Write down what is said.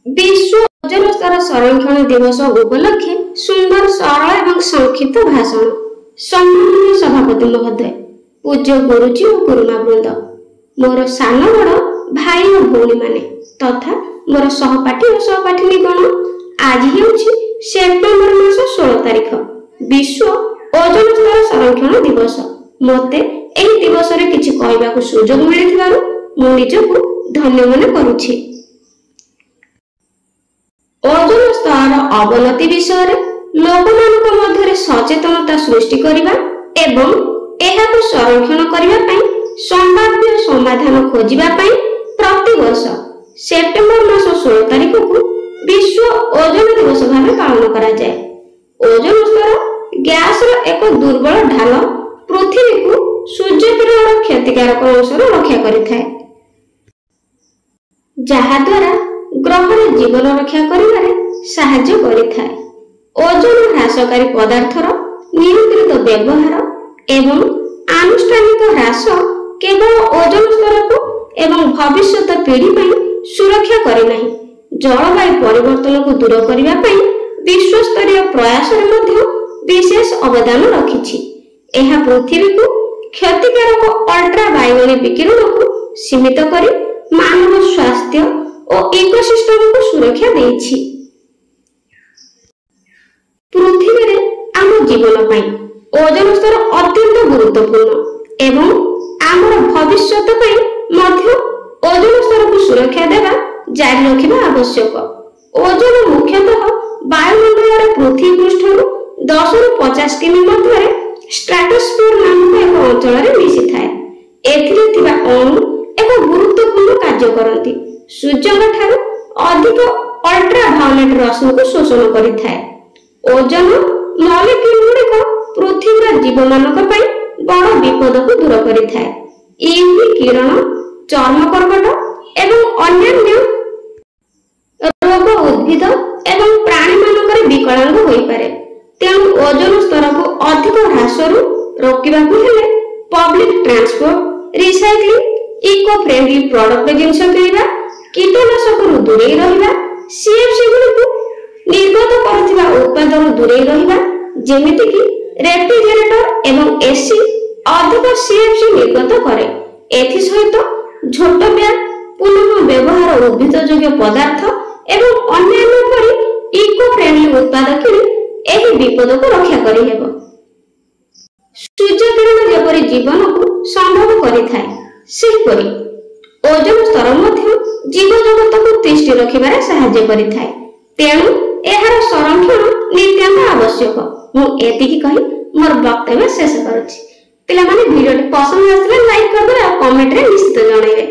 विश्व ओजोन स्तर संरक्षण दिवस उपलक्षे सुंदर सरल एवं संक्षिप्त भाषण। सम्माननीय सभापति महोदय, पूज्य गुरुजी और गुरुमा वृंद, मोर सान बड़ भाई और भौणी माने तथा मोर सहपाठी और सहपाठिनी गण, आज हेउछि सेप्टेम्बर मास 16 तारिख विश्व ओजोन स्तर संरक्षण दिवस। मते एही दिवस रे किछि कहबाकू सुजोग मिलिथिबारु मु निजकू धन्य मन करूछि। ओजोन स्तर अवनति विषय लोकमानक मध्य सचेतनता सृष्टि करिबा एवं एहाकू संरक्षण करिबा पई संभाव्य समाधान खोजिबा पई प्रति वर्ष सेप्टेम्बर मास 16 तारिख को विश्व ओजोन दिवस भाव पालन करा जाए। ओजोन स्तर गैस रो एक दुर्बल ढाल पृथ्वी को सूर्य किरण क्षतिकारक अंशर रक्षा करिथाय, जहा द्वारा ग्रहर जीवन रक्षा करिबारे साहाय्य करिथाय। ओजोन ह्रासकारी पदार्थर नियंत्रित व्यवहार एवं आनुष्ठानिक ह्रास केवल ओजोन स्तर को एवं भविष्यत पीढ़ी पई सुरक्षा करे नहीं, जलवायु परिवर्तन को दूर करिबा पई विश्व स्तरीय प्रयास रे मध्य विशेष अवदान रखिछि। एहा पृथ्वी को क्षतिकारक अल्ट्रा वायलेट विकिरण को सीमित करी मानव स्वास्थ्य और इकोसिस्टम को सुरक्षा देछि। पृथ्वी रे आम जीवन पई ओजोन स्तर अत्यंत गुरुत्वपूर्ण एवं आमर भविष्यत पई मध्य ओजोन स्तर को सुरक्षा देवा जारी रखिबा आवश्यक। ओजोन मुख्यतः वायुमंडल पृथ्वी पृष्ठरु 10 रु 50 किमी मध्य स्ट्राटोस्फीयर नामक एक अंचल रे मिसी थाए। एथिरे थिबा अणु एक गुरुत्वपूर्ण कार्य करती, सूर्य ठारू अधिक अल्ट्रा वायलेट रश्मि को शोषण करिथाए। ओजोन मॉलिक्यूल गुड़िक पृथ्वीर जीवमानक पई बड़ विपद को दूर करिथाए। यूवी किरण चर्म कर्कट एवं अन्य रोग उद्भिद एवं प्राणी मानकर विकलांग होई पारे। तेणु ओजोन स्तर को अधिक ह्रासरु रोकिबाकू हेले public transport, recycling, eco friendly product जिनस किनिबा, कीटनाशक दूरे रहिबा, सीएफसी गुलिकू निर्गत करुथिबा उत्पादन दूरे रहिबा, जेमिति कि रेफ्रिजरेटर एवं एसी अधिक सीएफसी निर्गत करे। एथि सहित झोट ब्याग, पुनः व्यवहार उद्भिद योग्य पदार्थ एवं अन्यान्य परि इको फ्रेंडली उत्पाद किनि एही विपद को रक्षा करि हेबो। सूर्य किरण जेपरि जीवन को संभव करिथाय, सेहिपरि ओजोन स्तर मध्य जीव जगत को तिष्ठि रखिबारे साहाय्य करिथाय। तेणु एहार संरक्षण नित्याନ୍ତ आवश्यक। मु एतिकी कहि मोर वक्तव्य शेष करूछि। पिला माने वीडियो पसंद आसले लाइक करबे और कमेंट रे निश्चित जणाइबे।